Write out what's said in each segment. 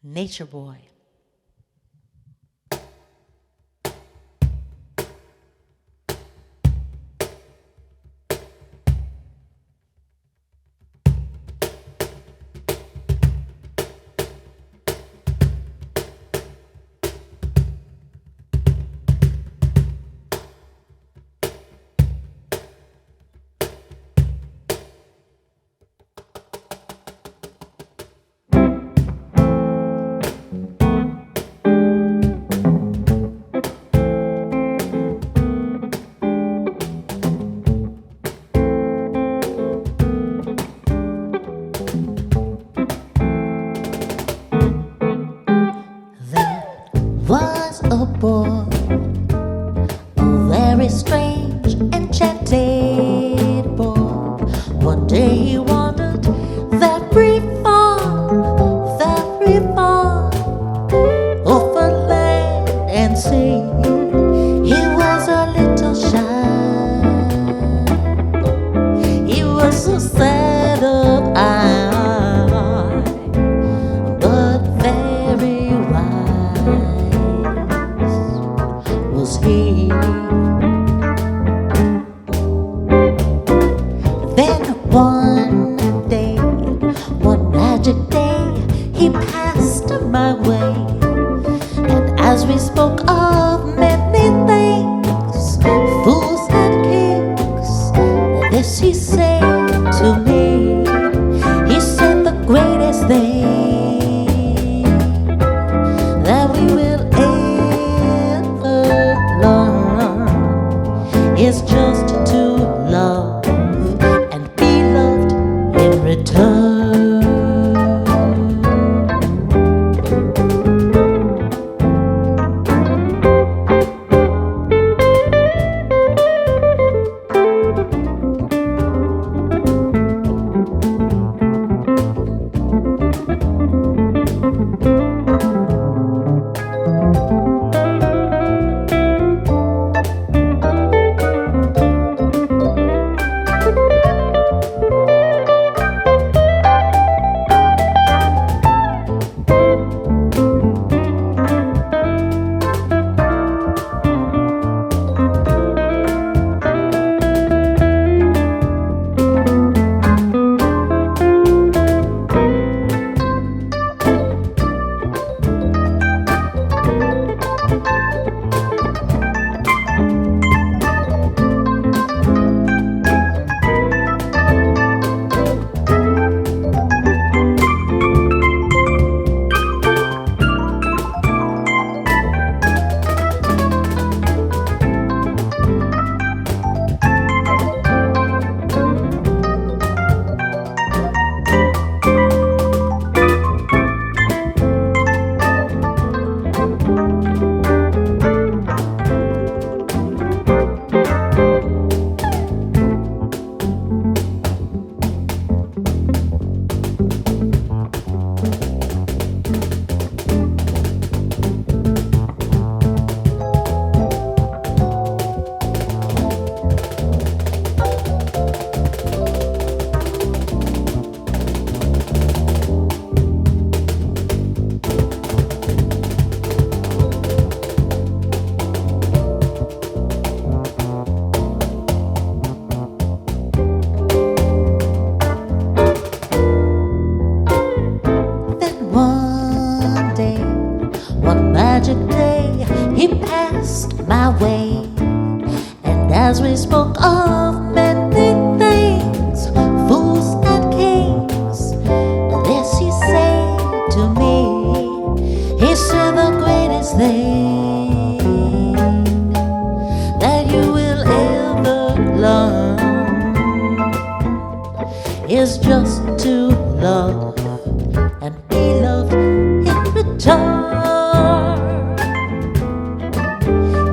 Nature Boy. Was a boy, a very strange, enchanted boy. One day he wandered very far, over land and sea. He was a little shy, he was so sad of eye, but very wise was he. Then one day, one magic day, he passed my way, and as we spoke of many things, fools and kings, this he said to me. He said the greatest thing that we will ever learn is just to love and be loved in return. One magic day, he passed my way, and as we spoke of many things, fools and kings, this he said to me. He said the greatest thing that you will ever learn is just to love and be loved in return.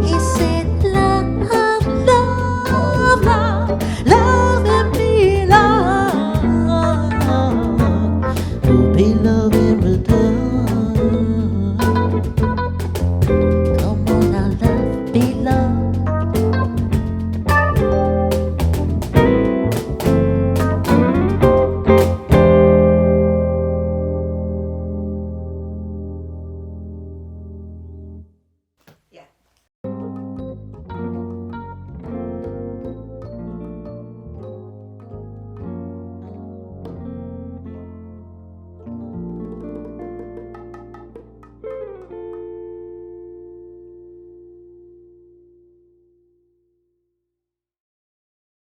He said